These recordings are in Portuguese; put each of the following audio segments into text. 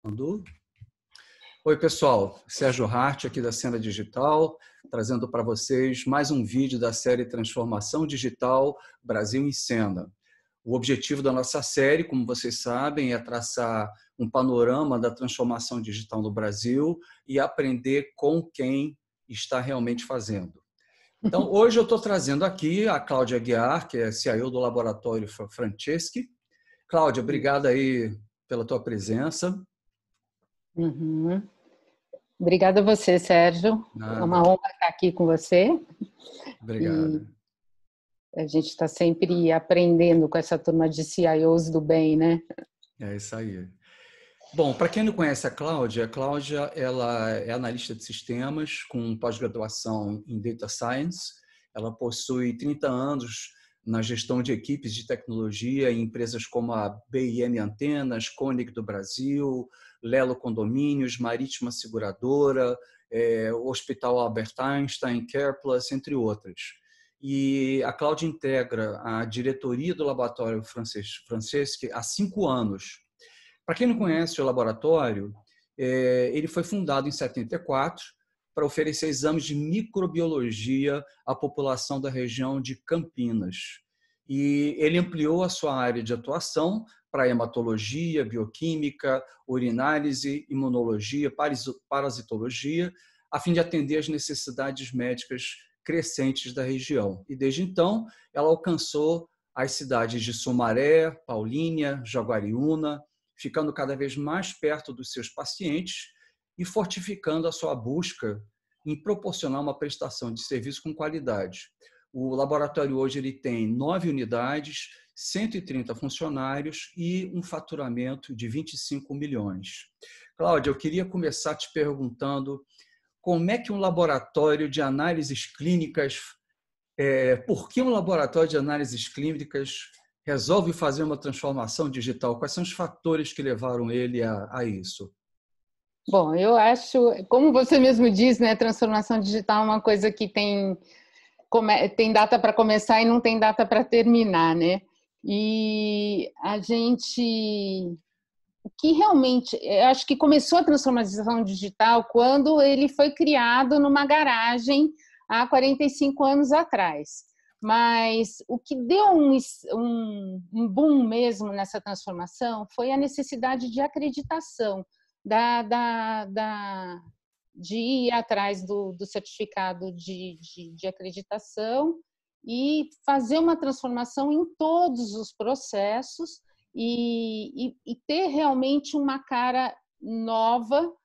Gravando. Oi, pessoal. Sérgio Hart, aqui da Cena Digital, trazendo para vocês mais um vídeo da série Transformação Digital Brasil em Cena. O objetivo da nossa série, como vocês sabem, é traçar um panorama da transformação digital no Brasil e aprender com quem está realmente fazendo. Então, hoje eu estou trazendo aqui a Cláudia Aguiar, que é CIO do Laboratório Franceschi. Cláudia, obrigada aí pela tua presença. Obrigada a você, Sérgio. Nada. É uma honra estar aqui com você. Obrigado. E a gente está sempre aprendendo com essa turma de CIOs do bem, né? É isso aí. Bom, para quem não conhece a Cláudia ela é analista de sistemas com pós-graduação em Data Science. Ela possui 30 anos na gestão de equipes de tecnologia em empresas como a BIM Antenas, Koenig do Brasil, Lelo Condomínios, Marítima Seguradora, o Hospital Albert Einstein, CarePlus, entre outras. E a Cláudia integra a diretoria do Laboratório Franceschi há 5 anos. Para quem não conhece o laboratório, ele foi fundado em 74 para oferecer exames de microbiologia à população da região de Campinas. E ele ampliou a sua área de atuação para hematologia, bioquímica, urinálise, imunologia, parasitologia, a fim de atender às necessidades médicas crescentes da região. E desde então, ela alcançou as cidades de Sumaré, Paulínia, Jaguariúna, ficando cada vez mais perto dos seus pacientes e fortificando a sua busca em proporcionar uma prestação de serviço com qualidade. O laboratório hoje ele tem 9 unidades, 130 funcionários e um faturamento de 25 milhões. Cláudia, eu queria começar te perguntando como é que um laboratório de análises clínicas, por que um laboratório de análises clínicas resolve fazer uma transformação digital? Quais são os fatores que levaram ele a isso? Bom, eu acho, como você mesmo diz, né, transformação digital é uma coisa que tem data para começar e não tem data para terminar, né? E a gente, o que realmente, eu acho que começou a transformação digital quando ele foi criado numa garagem há 45 anos atrás. Mas o que deu um boom mesmo nessa transformação foi a necessidade de acreditação, de ir atrás do certificado de acreditação e fazer uma transformação em todos os processos e ter realmente uma cara nova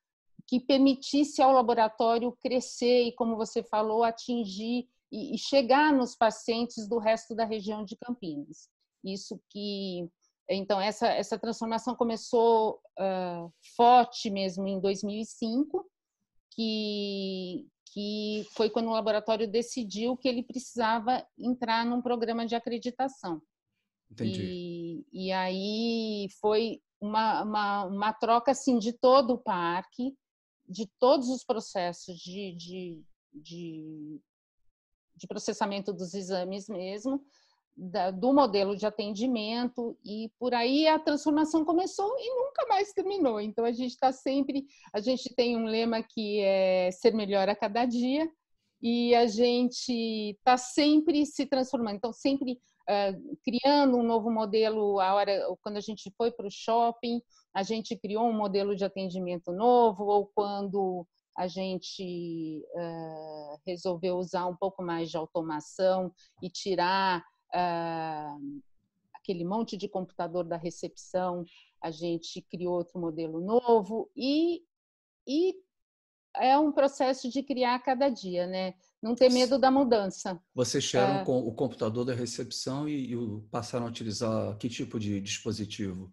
que permitisse ao laboratório crescer e, como você falou, atingir e chegar nos pacientes do resto da região de Campinas. Então, essa transformação começou forte mesmo em 2005, que foi quando o laboratório decidiu que ele precisava entrar num programa de acreditação. Entendi. E aí foi uma troca assim, de todo o parque, de todos os processos de processamento dos exames mesmo, do modelo de atendimento, e por aí a transformação começou e nunca mais terminou. Então a gente tem um lema que é ser melhor a cada dia, e a gente está sempre se transformando, então sempre criando um novo modelo. Quando a gente foi para o shopping, a gente criou um modelo de atendimento novo, ou quando a gente resolveu usar um pouco mais de automação e tirar aquele monte de computador da recepção, a gente criou outro modelo novo, e é um processo de criar a cada dia, né? Não ter medo da mudança. Vocês tiraram o computador da recepção e passaram a utilizar que tipo de dispositivo?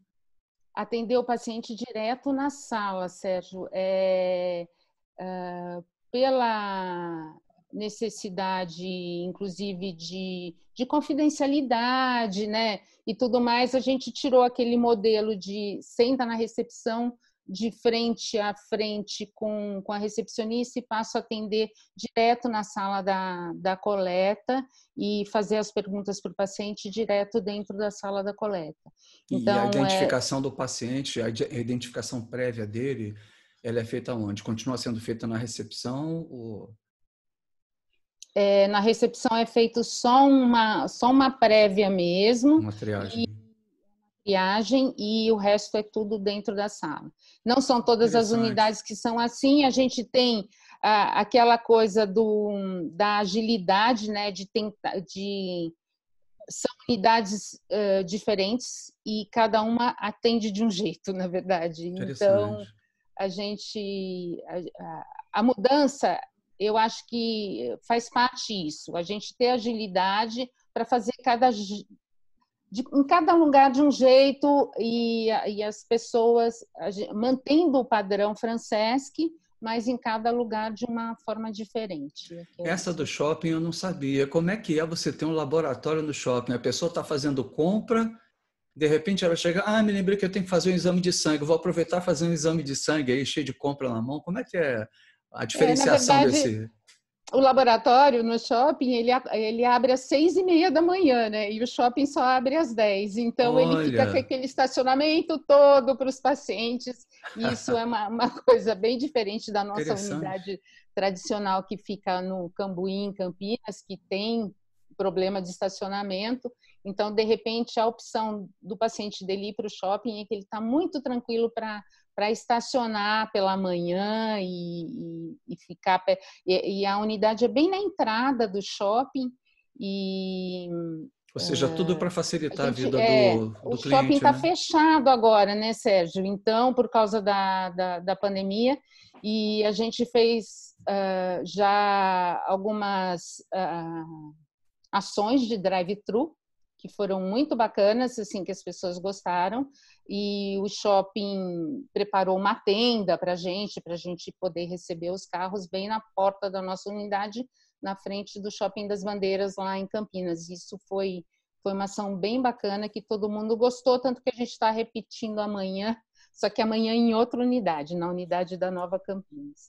Atender o paciente direto na sala, Sérgio. Pela necessidade, inclusive, de confidencialidade, né? E tudo mais, a gente tirou aquele modelo de senta na recepção, de frente a frente com a recepcionista e passo a atender direto na sala da coleta e fazer as perguntas para o paciente direto dentro da sala da coleta. E a Então, identificação do paciente, a identificação prévia dele, ela é feita onde? Continua sendo feita na recepção? Ou... na recepção é feito só uma prévia mesmo, Uma triagem. triagem, e o resto é tudo dentro da sala. Não são todas as unidades que são assim, a gente tem aquela coisa da agilidade, né, são unidades diferentes e cada uma atende de um jeito, na verdade. Então, a mudança, eu acho que faz parte disso, a gente ter agilidade para fazer em cada lugar de um jeito e as pessoas mantendo o padrão Francesc, mas em cada lugar de uma forma diferente. Essa do shopping eu não sabia. Como é que é você ter um laboratório no shopping? A pessoa está fazendo compra, de repente ela chega, me lembrei que eu tenho que fazer um exame de sangue, vou aproveitar e fazer um exame de sangue aí, cheio de compra na mão. Como é que é a diferenciação na verdade, desse... O laboratório no shopping, ele abre às 6h30 da manhã, né? E o shopping só abre às 10. Então, ele fica com aquele estacionamento todo para os pacientes. Isso é uma coisa bem diferente da nossa unidade tradicional que fica no Cambuí, em Campinas, que tem problema de estacionamento. Então, de repente, a opção do paciente dele ir para o shopping é que ele está muito tranquilo para estacionar pela manhã e ficar... E a unidade é bem na entrada do shopping. Ou seja, tudo para facilitar a vida do o cliente. O shopping está, né? fechado agora, né, Sérgio? Então, por causa da pandemia, e a gente fez já algumas ações de drive-thru, que foram muito bacanas, assim, que as pessoas gostaram, e o shopping preparou uma tenda para a gente poder receber os carros bem na porta da nossa unidade, na frente do Shopping das Bandeiras, lá em Campinas. Isso foi uma ação bem bacana, que todo mundo gostou, tanto que a gente está repetindo amanhã, só que amanhã em outra unidade, na unidade da Nova Campinas.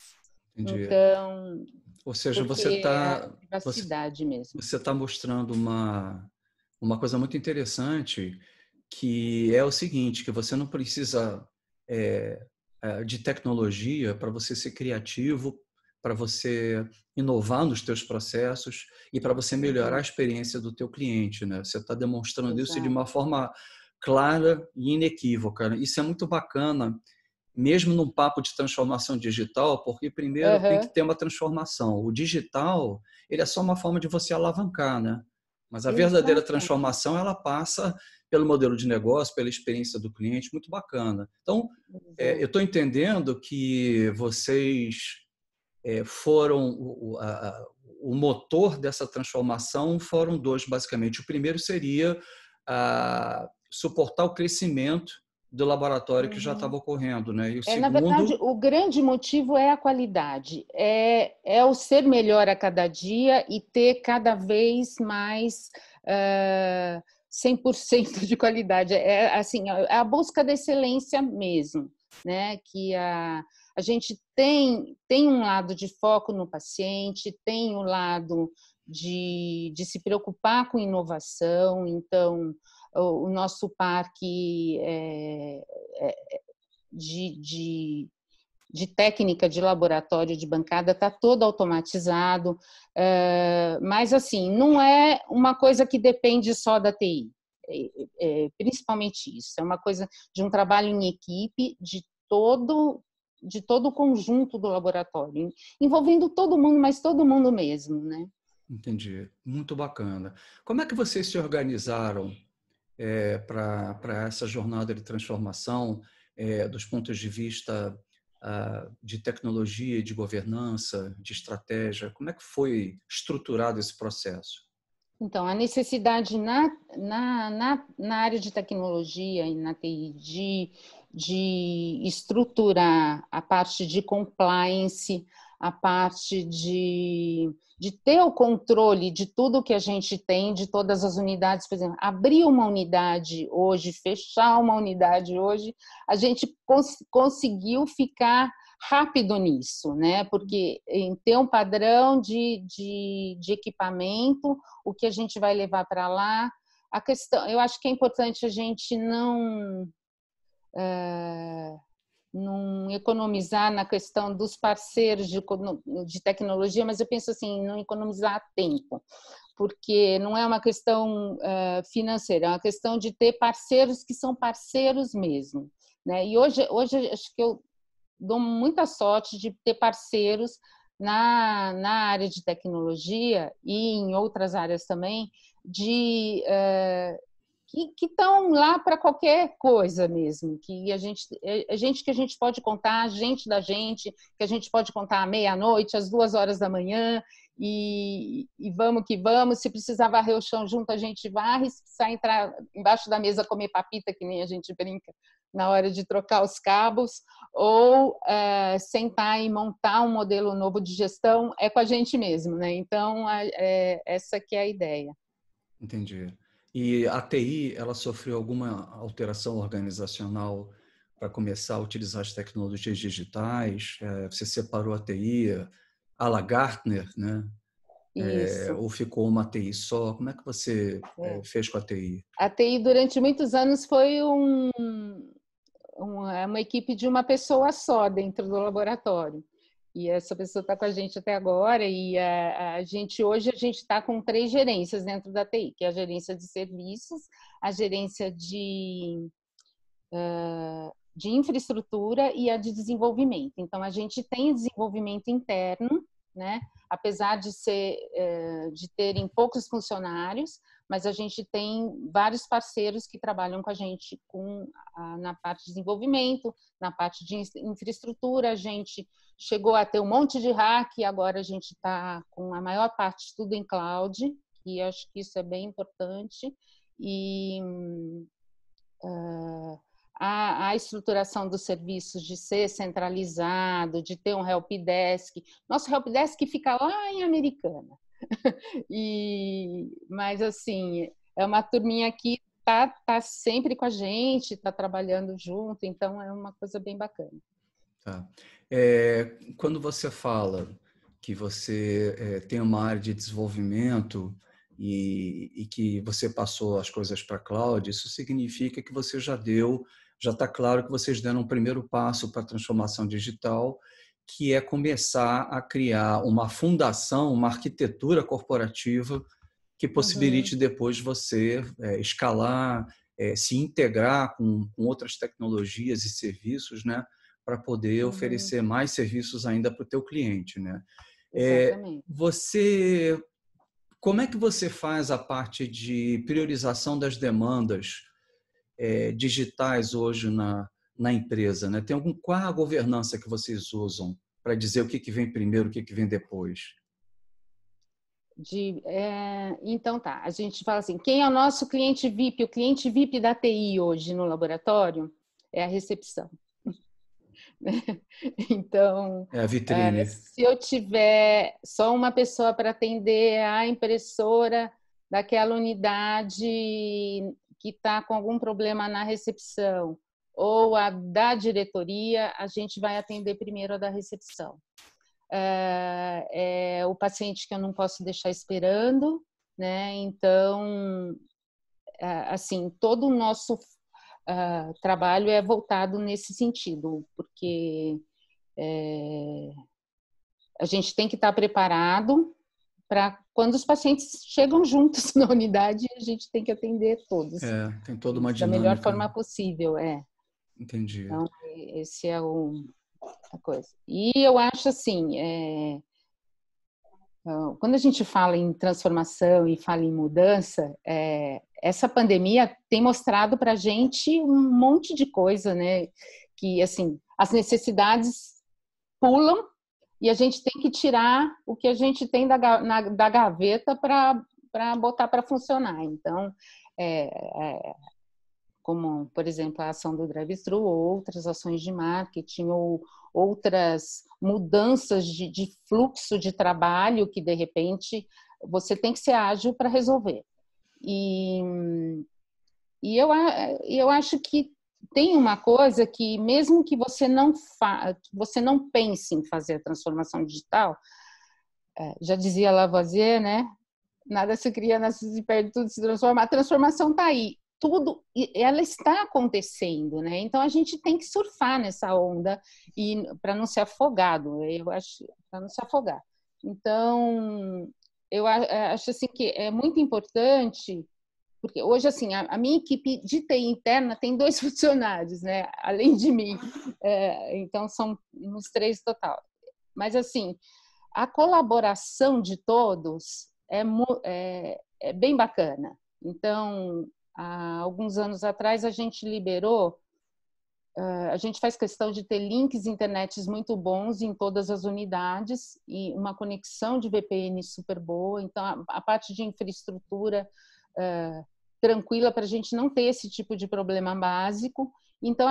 Entendi. Então, ou seja, você está privacidade mesmo. Você está mostrando uma coisa muito interessante, que é o seguinte, que você não precisa de tecnologia para você ser criativo, para você inovar nos teus processos e para você melhorar a experiência do teu cliente, né? Você está demonstrando isso de uma forma clara e inequívoca. Isso é muito bacana, mesmo num papo de transformação digital, porque primeiro tem que ter uma transformação. O digital, ele é só uma forma de você alavancar, né? Mas a verdadeira transformação, ela passa pelo modelo de negócio, pela experiência do cliente, muito bacana. Então, eu estou entendendo que vocês foram o motor dessa transformação, foram dois, basicamente. O primeiro seria suportar o crescimento do laboratório que já estava ocorrendo, né? E o segundo... Na verdade, o grande motivo é a qualidade, é o ser melhor a cada dia e ter cada vez mais 100% de qualidade. Assim, a busca da excelência mesmo, né? Que a gente tem um lado de foco no paciente, tem um lado de se preocupar com inovação. Então, o nosso parque de técnica de laboratório de bancada está todo automatizado, mas assim, não é uma coisa que depende só da TI, principalmente isso, é uma coisa de um trabalho em equipe de todo o conjunto do laboratório, envolvendo todo mundo, mas todo mundo mesmo, né? Entendi, muito bacana. Como é que vocês se organizaram para essa jornada de transformação dos pontos de vista de tecnologia e de governança, de estratégia? Como é que foi estruturado esse processo? Então, a necessidade na área de tecnologia e na TI de estruturar a parte de compliance, a parte de ter o controle de tudo que a gente tem, de todas as unidades. Por exemplo, abrir uma unidade hoje, fechar uma unidade hoje, a gente conseguiu ficar rápido nisso, né? Porque em ter um padrão de equipamento, o que a gente vai levar para lá, a questão, eu acho que é importante a gente não economizar na questão dos parceiros de tecnologia, mas eu penso assim, não economizar tempo, porque não é uma questão financeira, é uma questão de ter parceiros que são parceiros mesmo, né? E hoje acho que eu dou muita sorte de ter parceiros na área de tecnologia e em outras áreas também, que estão lá para qualquer coisa mesmo, que a gente que a gente pode contar, gente da gente, que a gente pode contar à meia-noite, às 2 horas da manhã, e vamos que vamos. Se precisar varrer o chão junto, a gente varre. Se precisar entrar embaixo da mesa comer papita, que nem a gente brinca, na hora de trocar os cabos, ou sentar e montar um modelo novo de gestão, é com a gente mesmo, né? Então, essa que é a ideia. Entendi. E a TI, ela sofreu alguma alteração organizacional para começar a utilizar as tecnologias digitais? Você separou a TI, a la Gartner, né? Isso. Ou ficou uma TI só? Como é que você fez com a TI? A TI, durante muitos anos, foi uma equipe de uma pessoa só dentro do laboratório. E essa pessoa está com a gente até agora, e hoje a gente está com 3 gerências dentro da TI, que é a gerência de serviços, a gerência de infraestrutura e a de desenvolvimento. Então, a gente tem desenvolvimento interno, né? Apesar de terem poucos funcionários, mas a gente tem vários parceiros que trabalham com a gente na parte de desenvolvimento, na parte de infraestrutura. A gente chegou a ter um monte de hack, e agora a gente está com a maior parte tudo em cloud, e acho que isso é bem importante. E a estruturação dos serviços, de ser centralizado, de ter um helpdesk. Nosso helpdesk fica lá em Americana. Mas, assim, é uma turminha que tá sempre com a gente, está trabalhando junto, então é uma coisa bem bacana. Tá. Quando você fala que você tem uma área de desenvolvimento e que você passou as coisas para a cloud, isso significa que você já está claro que vocês deram um primeiro passo para a transformação digital, que é começar a criar uma fundação, uma arquitetura corporativa que possibilite depois você escalar, se integrar com outras tecnologias e serviços, né, para poder oferecer mais serviços ainda para o teu cliente, né? Exatamente. Como é que você faz a parte de priorização das demandas digitais hoje na empresa, né? Qual é a governança que vocês usam para dizer o que vem primeiro, o que vem depois? Então tá, a gente fala assim, quem é o nosso cliente VIP? O cliente VIP da TI hoje no laboratório é a recepção. Então, É a vitrine. se eu tiver só uma pessoa para atender a impressora daquela unidade que está com algum problema na recepção, ou a da diretoria, a gente vai atender primeiro a da recepção. É o paciente que eu não posso deixar esperando, né? Então, assim, todo o nosso trabalho é voltado nesse sentido, porque a gente tem que estar preparado para quando os pacientes chegam juntos na unidade, a gente tem que atender todos. Tem toda uma da melhor dinâmica. forma possível, Entendi. Então, esse é a coisa. E eu acho assim, quando a gente fala em transformação e fala em mudança, essa pandemia tem mostrado para a gente um monte de coisa, né? Que, assim, as necessidades pulam e a gente tem que tirar o que a gente tem da gaveta para botar para funcionar. Então, como, por exemplo, a ação do drive-thru, ou outras ações de marketing, ou mudanças de fluxo de trabalho que, de repente, você tem que ser ágil para resolver. E eu acho que tem uma coisa que, mesmo que você não pense em fazer a transformação digital, já dizia Lavoisier, né? Nada se cria, nada se perde, tudo se transforma. A transformação está aí. Tudo, ela está acontecendo, né? Então a gente tem que surfar nessa onda e para não ser afogado, eu acho, para não se afogar. Então eu acho assim que é muito importante, porque hoje assim a minha equipe de TI interna tem 2 funcionários, né? Além de mim, então são uns 3 total. Mas assim, a colaboração de todos é bem bacana. Então, há alguns anos atrás, a gente liberou, a gente faz questão de ter links internets muito bons em todas as unidades e uma conexão de VPN super boa. Então, a parte de infraestrutura tranquila para a gente não ter esse tipo de problema básico. Então,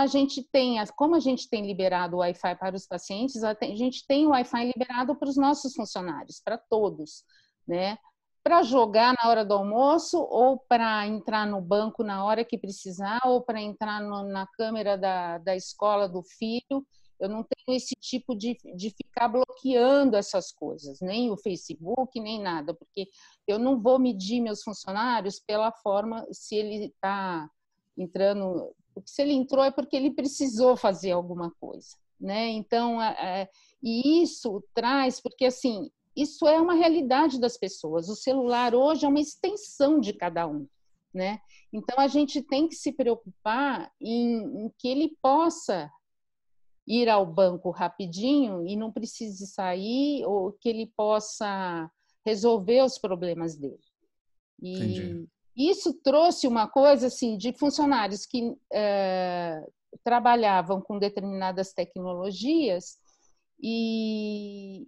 como a gente tem liberado o Wi-Fi para os pacientes, a gente tem o Wi-Fi liberado para os nossos funcionários, para todos, né? Para jogar na hora do almoço, ou para entrar no banco na hora que precisar, ou para entrar na câmera da escola do filho. Eu não tenho esse tipo de ficar bloqueando essas coisas, nem o Facebook, nem nada, porque eu não vou medir meus funcionários pela forma, se ele está entrando... Porque se ele entrou é porque ele precisou fazer alguma coisa, né? Então, e isso traz, porque assim, isso é uma realidade das pessoas. O celular hoje é uma extensão de cada um, né? Então a gente tem que se preocupar em que ele possa ir ao banco rapidinho e não precise sair, ou que ele possa resolver os problemas dele. Entendi. Isso trouxe uma coisa assim de funcionários que trabalhavam com determinadas tecnologias e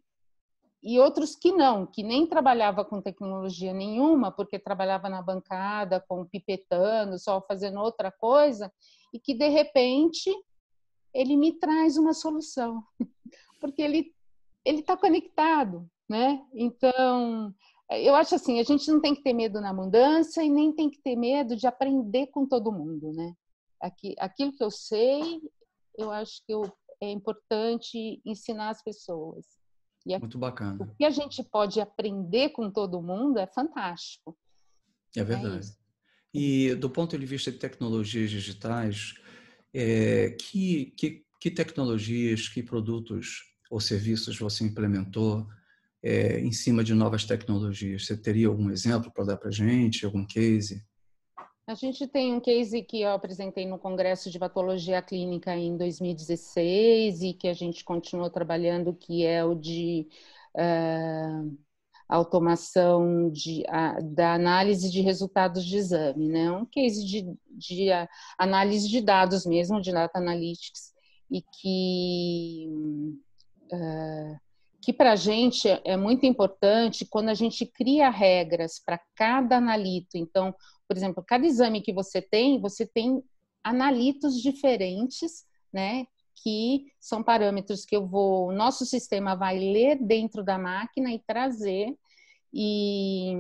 outros que não, que nem trabalhava com tecnologia nenhuma, porque trabalhava na bancada, com pipetando, só fazendo outra coisa, e que de repente ele me traz uma solução, porque ele está conectado, né? Então eu acho assim, a gente não tem que ter medo na mudança e nem tem que ter medo de aprender com todo mundo, né? Aquilo que eu sei, eu acho que é importante ensinar as pessoas. Muito O bacana. que a gente pode aprender com todo mundo é fantástico. É É verdade. isso. E do ponto de vista de tecnologias digitais, que tecnologias, que produtos ou serviços você implementou em cima de novas tecnologias? Você teria algum exemplo para dar para a gente, algum case? A gente tem um case que eu apresentei no Congresso de Patologia Clínica em 2016 e que a gente continuou trabalhando, que é o de automação da análise de resultados de exame, né? Um case de análise de dados mesmo, de data analytics, e que para a gente é muito importante quando a gente cria regras para cada analito. Então, por exemplo, cada exame que você tem analitos diferentes, né? Que são parâmetros que o nosso sistema vai ler dentro da máquina e trazer, e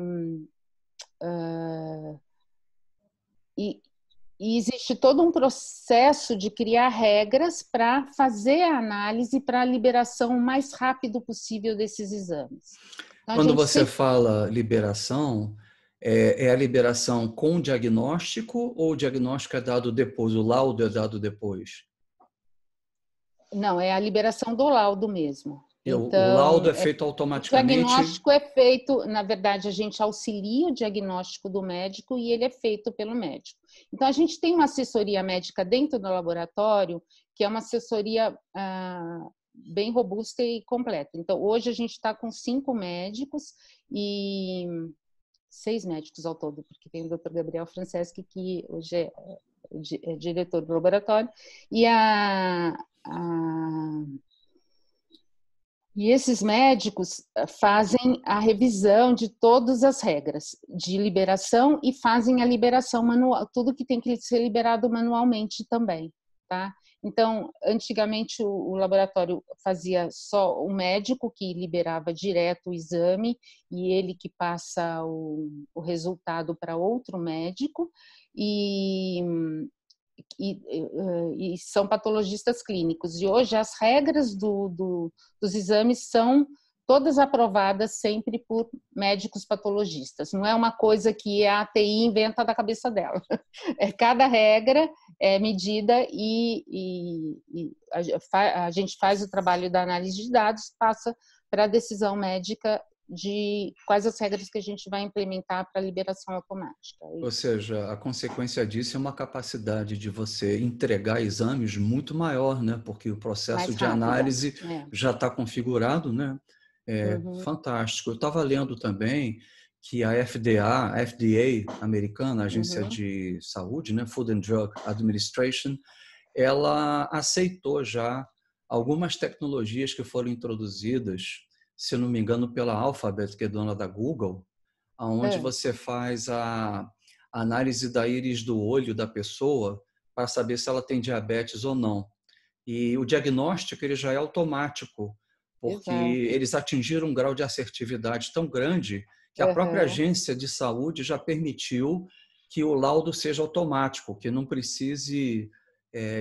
existe todo um processo de criar regras para fazer a análise para a liberação o mais rápido possível desses exames. Então, Quando você fala liberação, é a liberação com diagnóstico ou o diagnóstico é dado depois, o laudo é dado depois? Não, é a liberação do laudo mesmo. O laudo Então, é feito o automaticamente? diagnóstico é feito, na verdade, a gente auxilia o diagnóstico do médico e ele é feito pelo médico. Então, a gente tem uma assessoria médica dentro do laboratório, que é uma assessoria bem robusta e completa. Então, hoje a gente está com 5 médicos e 6 médicos ao todo, porque tem o Dr. Gabriel Franceschi, que hoje é diretor do laboratório, e esses médicos fazem a revisão de todas as regras de liberação e fazem a liberação manual, tudo que tem que ser liberado manualmente também, tá? Então, antigamente o laboratório fazia só o médico que liberava direto o exame e ele que passa o resultado para outro médico e, e são patologistas clínicos. E hoje as regras dos exames são todas aprovadas sempre por médicos patologistas. Não é uma coisa que a ATI inventa da cabeça dela. Cada regra é medida e a gente faz o trabalho da análise de dados, passa para a decisão médica de quais as regras que a gente vai implementar para a liberação automática. Ou seja, a consequência disso é uma capacidade de você entregar exames muito maior, né? Porque o processo Mais de rápida. análise já está configurado, né? É fantástico. Eu estava lendo também que a FDA americana, a Agência de Saúde, né? Food and Drug Administration, ela aceitou já algumas tecnologias que foram introduzidas, se não me engano, pela Alphabet, que é dona da Google, onde você faz a análise da íris do olho da pessoa para saber se ela tem diabetes ou não. E o diagnóstico ele já é automático, porque Exato. eles atingiram um grau de assertividade tão grande que a própria agência de saúde já permitiu que o laudo seja automático, que não precise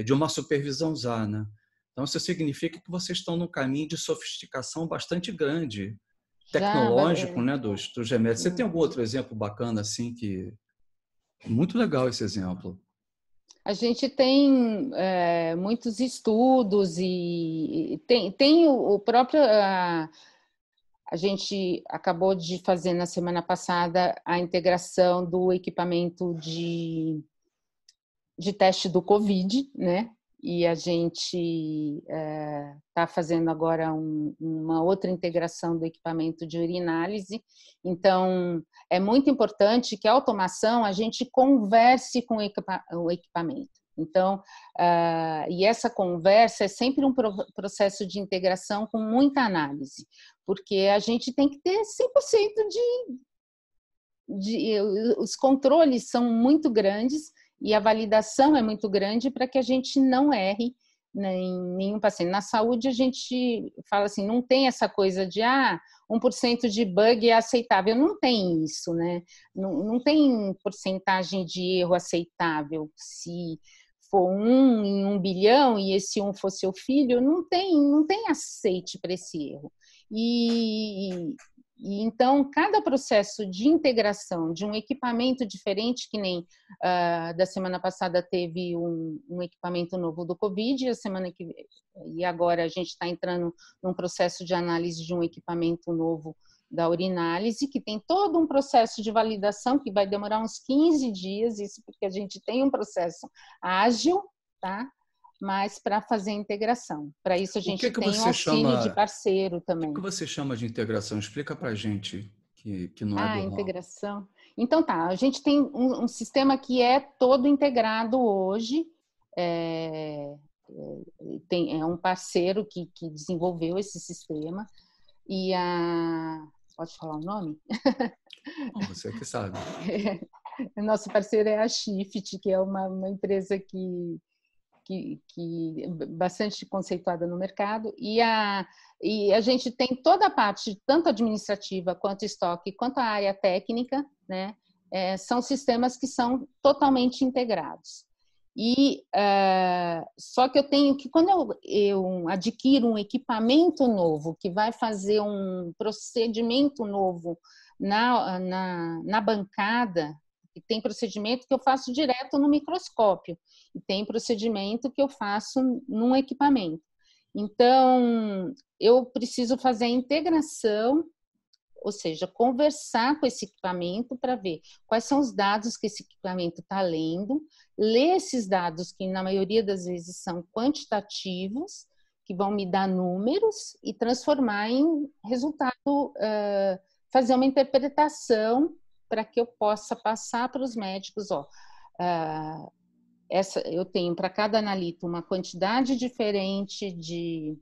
de uma supervisão ZA, né? Então, isso significa que vocês estão num caminho de sofisticação bastante grande, Já, tecnológico, né, dos remédios. Você tem algum outro exemplo bacana assim que muito legal esse exemplo? a gente tem muitos estudos e tem o próprio. A gente acabou de fazer na semana passada a integração do equipamento de teste do Covid, né? E a gente está fazendo agora uma outra integração do equipamento de urinálise. Então, é muito importante que a automação a gente converse com o equipamento. Então, e essa conversa é sempre um processo de integração com muita análise, porque a gente tem que ter 100% os controles são muito grandes e a validação é muito grande para que a gente não erre em nenhum paciente. Na saúde, a gente fala assim, não tem essa coisa de 1% de bug é aceitável. Não tem isso, né? Não tem porcentagem de erro aceitável. Se for 1 em 1 bilhão e esse 1 for seu filho, não tem aceite para esse erro. E então, cada processo de integração de um equipamento diferente, que nem da semana passada teve um equipamento novo do Covid, e agora a gente está entrando num processo de análise de um equipamento novo da urinálise, que tem todo um processo de validação que vai demorar uns 15 dias, isso porque a gente tem um processo ágil, tá? Mas para fazer a integração. Para isso a gente tem o auxílio de parceiro também. O que você chama de integração? Explica para a gente que não é do ramo. Integração. Então tá, a gente tem um sistema que é todo integrado hoje, é um parceiro que desenvolveu esse sistema, e pode falar o nome? Você que sabe. Nosso parceiro é a Shift, que é uma empresa que bastante conceituada no mercado, e a gente tem toda a parte, tanto administrativa, quanto estoque, quanto a área técnica, né? São sistemas que são totalmente integrados. E só que eu tenho que, quando eu adquiro um equipamento novo, que vai fazer um procedimento novo na bancada, e tem procedimento que eu faço direto no microscópio, e tem procedimento que eu faço num equipamento. Então, eu preciso fazer a integração, ou seja, conversar com esse equipamento para ver quais são os dados que esse equipamento está lendo, ler esses dados que, na maioria das vezes, são quantitativos, que vão me dar números e transformar em resultado, fazer uma interpretação para que eu possa passar para os médicos, eu tenho para cada analito uma quantidade diferente de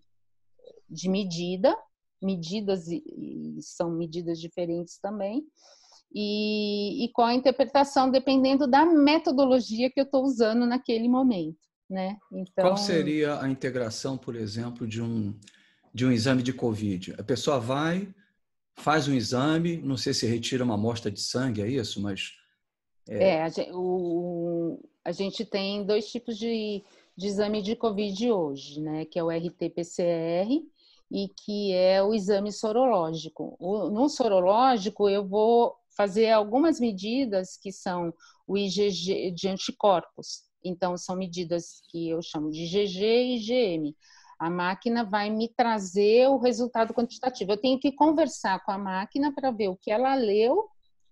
medidas e são medidas diferentes também, e com a interpretação dependendo da metodologia que eu estou usando naquele momento. né? Qual Então, seria a integração, por exemplo, de um exame de Covid? A pessoa vai, faz um exame, não sei se retira uma amostra de sangue, é isso, mas... a gente tem dois tipos de exame de Covid hoje, né? Que é o RT-PCR e que é o exame sorológico. No sorológico, eu vou fazer algumas medidas que são o IgG de anticorpos. Então, são medidas que eu chamo de IgG e IgM. A máquina vai me trazer o resultado quantitativo. Eu tenho que conversar com a máquina para ver o que ela leu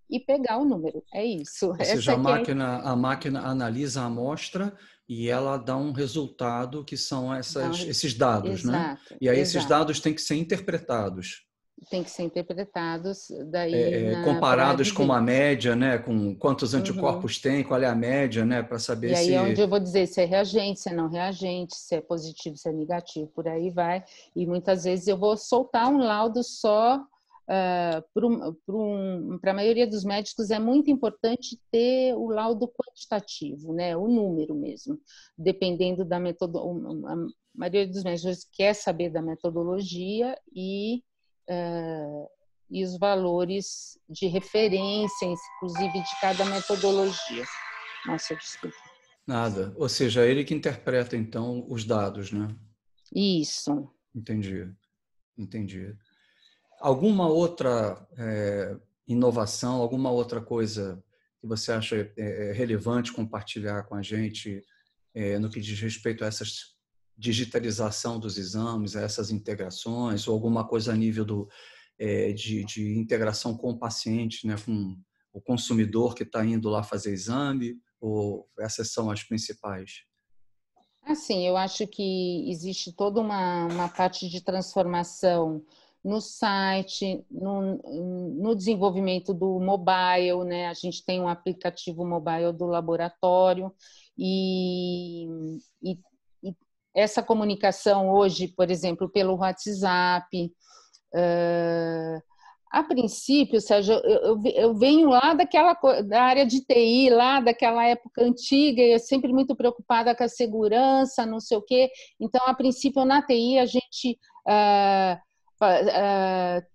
e pegar o número. É isso. Ou seja, Essa que é a máquina analisa a amostra e ela dá um resultado que são não, esses dados, né? exato, E aí esses exato. dados têm que ser interpretados, Tem que ser interpretados daí para comparados com uma evidência. média, né? Com quantos Uhum. anticorpos tem, qual é a média, né? Para E saber aí é onde se... eu vou dizer se é reagente, se é não reagente, se é positivo, se é negativo, por aí vai. E muitas vezes eu vou soltar um laudo só. Para a maioria dos médicos é muito importante ter o laudo quantitativo, né? O número mesmo, dependendo da metodologia. A maioria dos médicos quer saber da metodologia e os valores de referência, inclusive de cada metodologia. Nossa, desculpa. Nada. Ou seja, é ele que interpreta, então, os dados, né? Isso. Entendi, entendi. Alguma outra inovação, alguma outra coisa que você acha relevante compartilhar com a gente no que diz respeito a essa digitalização dos exames, a essas integrações, ou alguma coisa a nível de integração com o paciente, né, com o consumidor que está indo lá fazer exame, ou essas são as principais? Assim, eu acho que existe toda uma parte de transformação no site, no desenvolvimento do mobile, né? A gente tem um aplicativo mobile do laboratório e, e, e essa comunicação hoje, por exemplo, pelo WhatsApp. A princípio, Sérgio, eu venho lá da área de TI, lá daquela época antiga, e eu sempre muito preocupada com a segurança, não sei o quê. Então, a princípio, na TI, a gente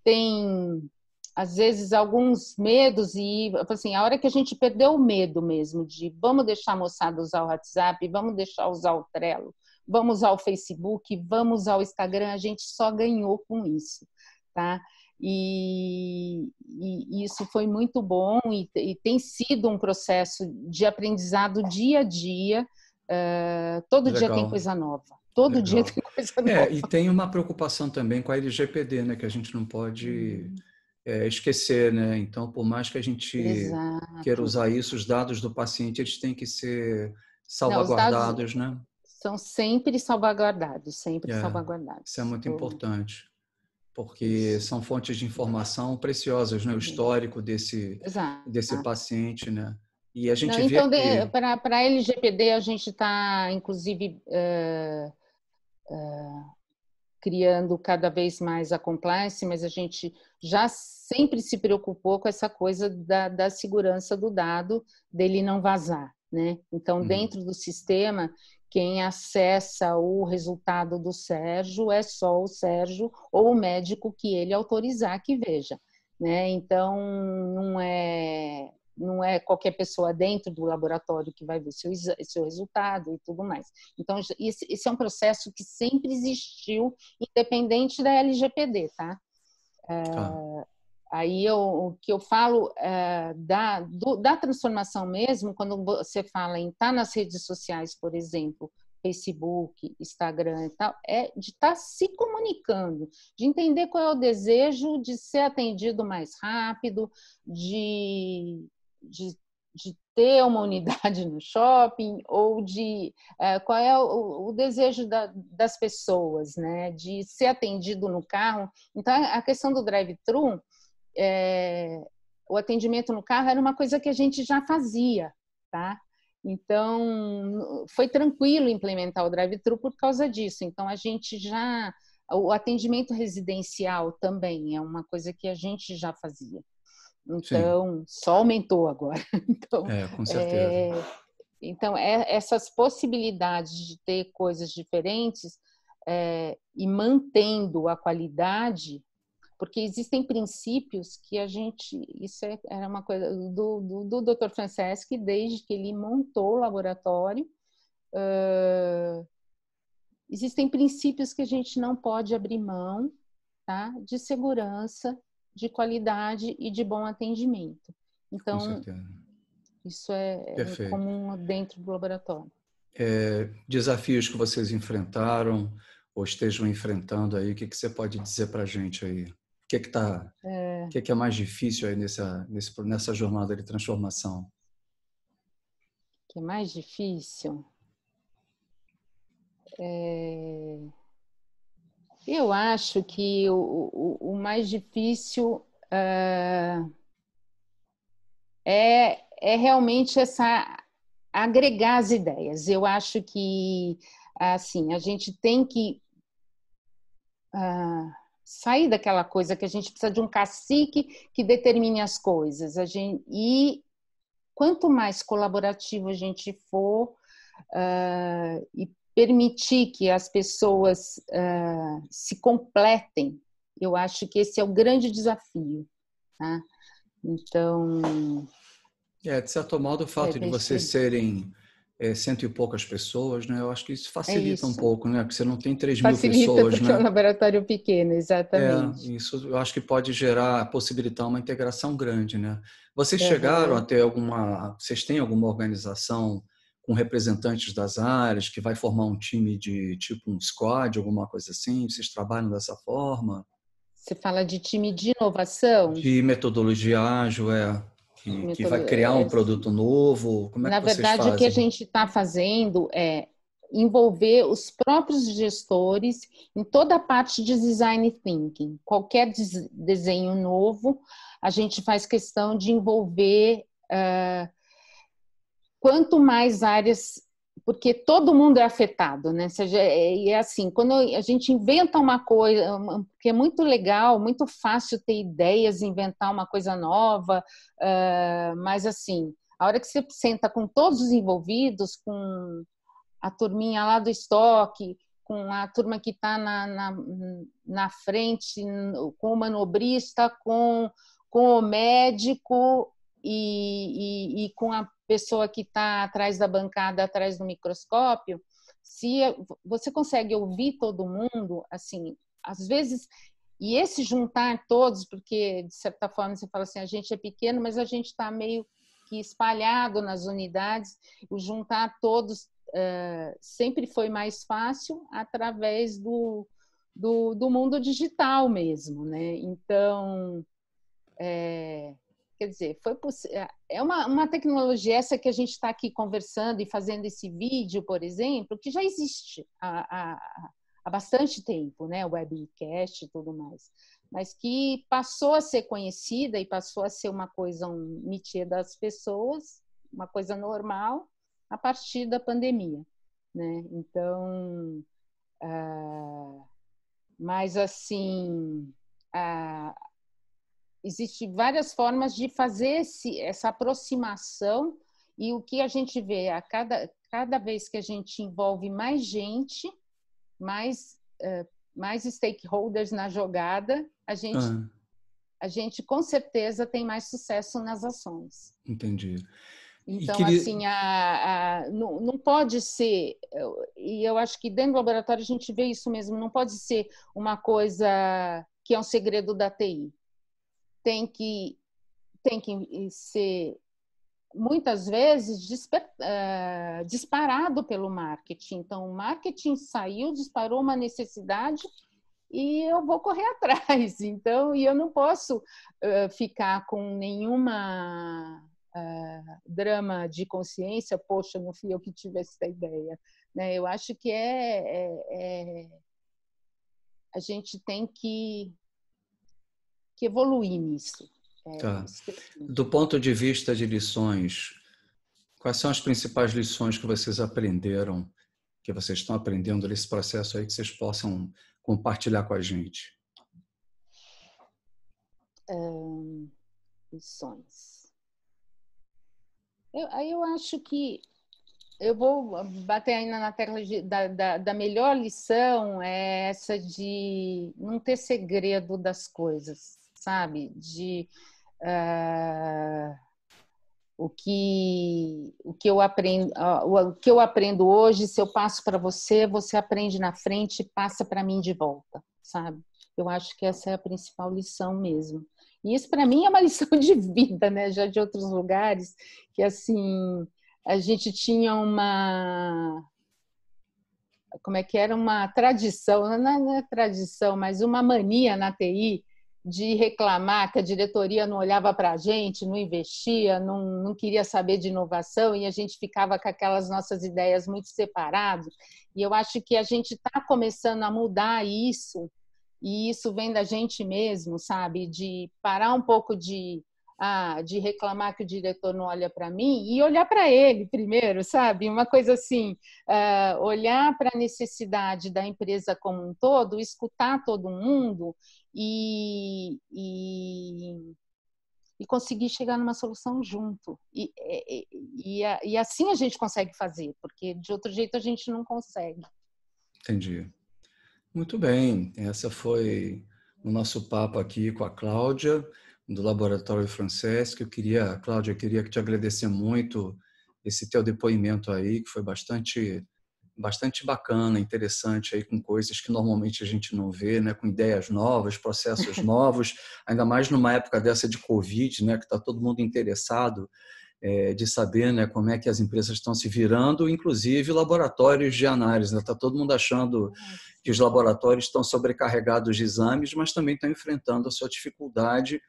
tem, às vezes, alguns medos, e assim, a hora que a gente perdeu o medo mesmo de vamos deixar a moçada usar o WhatsApp, vamos deixar usar o Trello, vamos usar o Facebook, vamos usar o Instagram, a gente só ganhou com isso, tá? E isso foi muito bom e tem sido um processo de aprendizado dia a dia. Todo dia tem Legal, coisa nova. Todo dia legal. tem coisa nova. E tem uma preocupação também com a LGPD, né, que a gente não pode esquecer, né? Então, por mais que a gente queira Exato. usar isso, os dados do paciente eles têm que ser Não, os dados salvaguardados, né? são sempre salvaguardados, sempre É, isso é salvaguardados. muito importante, porque Isso. são fontes de informação preciosas, né? O histórico desse Exato. paciente, né? E a Não, gente vê então, que... para a LGPD, a gente está, inclusive, criando cada vez mais a compliance, mas a gente já sempre se preocupou com essa coisa da segurança do dado, dele não vazar, né? Então, Uhum, dentro do sistema, quem acessa o resultado do Sérgio é só o Sérgio ou o médico que ele autorizar que veja, né? Então, não é qualquer pessoa dentro do laboratório que vai ver seu resultado e tudo mais. Então, esse é um processo que sempre existiu, independente da LGPD, tá? tá. Aí o que eu falo da transformação mesmo, quando você fala em estar nas redes sociais, por exemplo, Facebook, Instagram e tal, é de estar se comunicando, de entender qual é o desejo de ser atendido mais rápido, de, de ter uma unidade no shopping, ou de qual é o desejo das pessoas, né? De ser atendido no carro. Então, a questão do drive-thru, o atendimento no carro era uma coisa que a gente já fazia, tá? Então, foi tranquilo implementar o drive-thru por causa disso. Então, a gente já... O atendimento residencial também é uma coisa que a gente já fazia. Sim, Então, só aumentou agora. Então, com certeza. Então, essas possibilidades de ter coisas diferentes e mantendo a qualidade, porque existem princípios que a gente... Isso era uma coisa do Dr. Franceschi, desde que ele montou o laboratório. Existem princípios que a gente não pode abrir mão, tá? De segurança, de qualidade e de bom atendimento. Então, com certeza. Isso é Perfeito. comum dentro do laboratório. Desafios que vocês enfrentaram ou estejam enfrentando aí, o que você pode dizer para a gente aí? O que é mais difícil aí nessa jornada de transformação? O que é mais difícil? Eu acho que o mais difícil é realmente agregar as ideias. Eu acho que assim, a gente tem que sair daquela coisa que a gente precisa de um cacique que determine as coisas. E quanto mais colaborativo a gente for e permitir que as pessoas se completem, eu acho que esse é o grande desafio. Tá? Então... De certo modo, o fato de vocês serem cento e poucas pessoas, né? Eu acho que isso facilita um pouco, né? Porque você não tem 3.000 Facilita, pessoas, porque é um né? laboratório pequeno, exatamente. Isso eu acho que pode possibilitar uma integração grande, né? Vocês chegaram Uhum. a ter vocês têm alguma organização com representantes das áreas que vai formar um time de tipo um squad, alguma coisa assim? Vocês trabalham dessa forma? Você fala de time de inovação? De metodologia ágil, que vai criar um produto novo? Como é Na que vocês verdade, o que a fazem? gente está fazendo é envolver os próprios gestores em toda a parte de design thinking. Qualquer desenho novo, a gente faz questão de envolver quanto mais áreas, porque todo mundo é afetado, né? Seja, é assim, quando a gente inventa uma coisa, que é muito legal, muito fácil ter ideias, inventar uma coisa nova, mas assim, a hora que você senta com todos os envolvidos, com a turminha lá do estoque, com a turma que está na frente, com o manobrista, com o médico e com a pessoa que está atrás da bancada, atrás do microscópio, se você consegue ouvir todo mundo, assim, às vezes, e esse juntar todos, porque de certa forma você fala assim, a gente é pequeno, mas a gente está meio que espalhado nas unidades, o juntar todos sempre foi mais fácil através do mundo digital mesmo, né? Então, quer dizer, é uma tecnologia essa que a gente está aqui conversando e fazendo esse vídeo, por exemplo, que já existe há bastante tempo, né? O webcast e tudo mais, mas que passou a ser conhecida e passou a ser uma coisa, um métier das pessoas, uma coisa normal, a partir da pandemia, né? Então, mas assim, existem várias formas de fazer essa aproximação, e o que a gente vê cada vez que a gente envolve mais gente, mais stakeholders na jogada, a gente com certeza tem mais sucesso nas ações. Entendi. Então, assim, não pode ser, e eu acho que dentro do laboratório a gente vê isso mesmo, não pode ser uma coisa que é um segredo da TI. Tem que ser, muitas vezes, disparado pelo marketing. Então, o marketing saiu, disparou uma necessidade e eu vou correr atrás. Então, e eu não posso ficar com nenhuma drama de consciência, poxa, não fui eu que tive essa ideia. Né? Eu acho que a gente tem que evoluir nisso. Tá. Do ponto de vista de lições, quais são as principais lições que vocês aprenderam, que vocês estão aprendendo nesse processo aí, que vocês possam compartilhar com a gente? Lições. Eu acho que eu vou bater ainda na tecla da melhor lição é essa de não ter segredo das coisas, sabe? O que eu aprendo hoje, se eu passo para você, você aprende na frente e passa para mim de volta, sabe? Eu acho que essa é a principal lição mesmo. E isso para mim é uma lição de vida, né? Já de outros lugares que assim a gente tinha como é que era uma tradição, não é tradição, mas uma mania na TI de reclamar que a diretoria não olhava para a gente, não investia, não queria saber de inovação e a gente ficava com aquelas nossas ideias muito separadas. E eu acho que a gente está começando a mudar isso, e isso vem da gente mesmo, sabe? De parar um pouco de reclamar que o diretor não olha para mim e olhar para ele primeiro, sabe? Uma coisa assim, olhar para a necessidade da empresa como um todo, escutar todo mundo e conseguir chegar numa solução junto. E assim a gente consegue fazer, porque de outro jeito a gente não consegue. Entendi. Muito bem, essa foi o nosso papo aqui com a Cláudia, do Laboratório Francesc. Cláudia, eu queria te agradecer muito esse teu depoimento aí, que foi bastante bacana, interessante, aí, com coisas que normalmente a gente não vê, né? Com ideias novas, processos novos, ainda mais numa época dessa de Covid, né? Que está todo mundo interessado de saber, né, como é que as empresas estão se virando, inclusive laboratórios de análise. Está todo mundo achando que os laboratórios estão sobrecarregados de exames, mas também estão enfrentando a sua dificuldade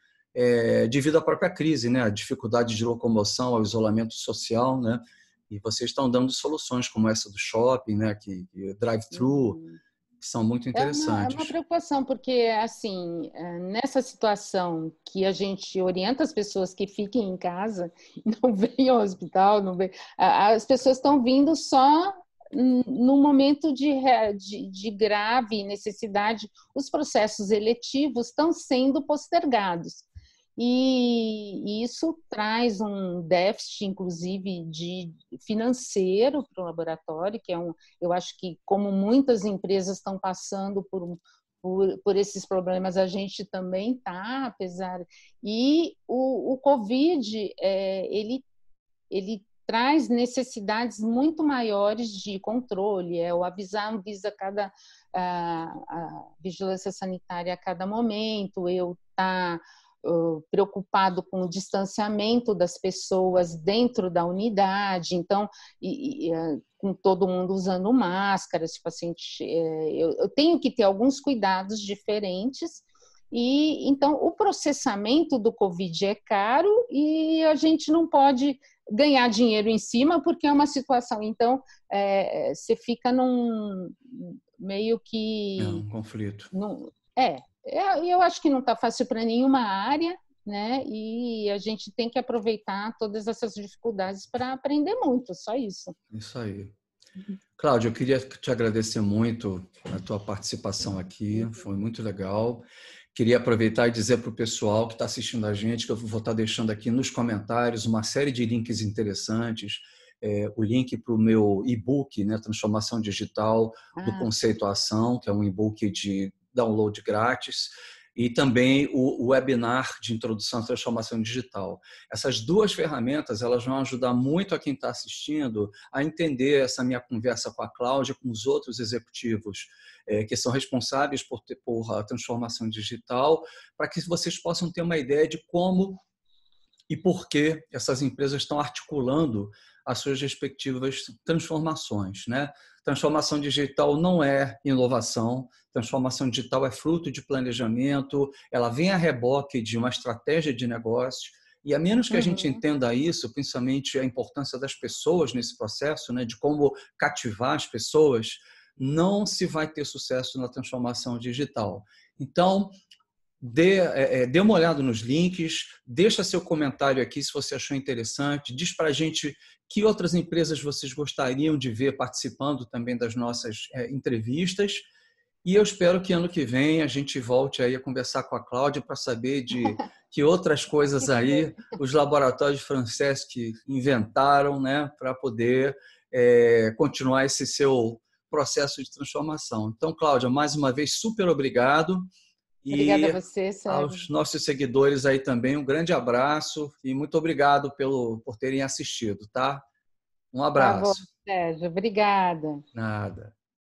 devido à própria crise, né, a dificuldade de locomoção, ao isolamento social, né, e vocês estão dando soluções como essa do shopping, né, que drive-thru, que são muito interessantes. É uma preocupação, porque, assim, nessa situação que a gente orienta as pessoas que fiquem em casa, não venham ao hospital, as pessoas estão vindo só no momento de grave necessidade, os processos eletivos estão sendo postergados. E isso traz um déficit, inclusive, financeiro para o laboratório, que eu acho que, como muitas empresas estão passando por esses problemas, a gente também está, apesar... E o Covid, ele traz necessidades muito maiores de controle, o Anvisa a vigilância sanitária a cada momento, eu estar preocupado com o distanciamento das pessoas dentro da unidade, então, com todo mundo usando máscaras, tipo assim, eu tenho que ter alguns cuidados diferentes, e então o processamento do Covid é caro e a gente não pode ganhar dinheiro em cima porque é uma situação, então você fica meio que... É um conflito. Eu acho que não está fácil para nenhuma área, né? E a gente tem que aproveitar todas essas dificuldades para aprender muito, só isso. Isso aí. Cláudia, eu queria te agradecer muito a tua participação aqui, foi muito legal. Queria aproveitar e dizer para o pessoal que está assistindo a gente que eu vou estar deixando aqui nos comentários uma série de links interessantes, o link para o meu e-book, né, Transformação Digital do Conceito à Ação, que é um e-book de download grátis, e também o webinar de introdução à transformação digital. Essas duas ferramentas elas vão ajudar muito a quem está assistindo a entender essa minha conversa com a Cláudia, com os outros executivos que são responsáveis por a transformação digital, para que vocês possam ter uma ideia de como e por que essas empresas estão articulando as suas respectivas transformações, né? Transformação digital não é inovação, transformação digital é fruto de planejamento, ela vem a reboque de uma estratégia de negócio, e a menos que a gente entenda isso, principalmente a importância das pessoas nesse processo, né, de como cativar as pessoas, não se vai ter sucesso na transformação digital. Então, dê uma olhada nos links, deixa seu comentário aqui se você achou interessante, diz para a gente que outras empresas vocês gostariam de ver participando também das nossas entrevistas, e eu espero que ano que vem a gente volte aí a conversar com a Cláudia para saber de que outras coisas aí os laboratórios Francesc inventaram, né, para poder continuar esse seu processo de transformação. Então, Cláudia, mais uma vez, super obrigado. Obrigada a E você, Sérgio. aos nossos seguidores aí também, um grande abraço e muito obrigado por terem assistido, tá? Um Tá bom, abraço. Sérgio. Obrigada. Nada.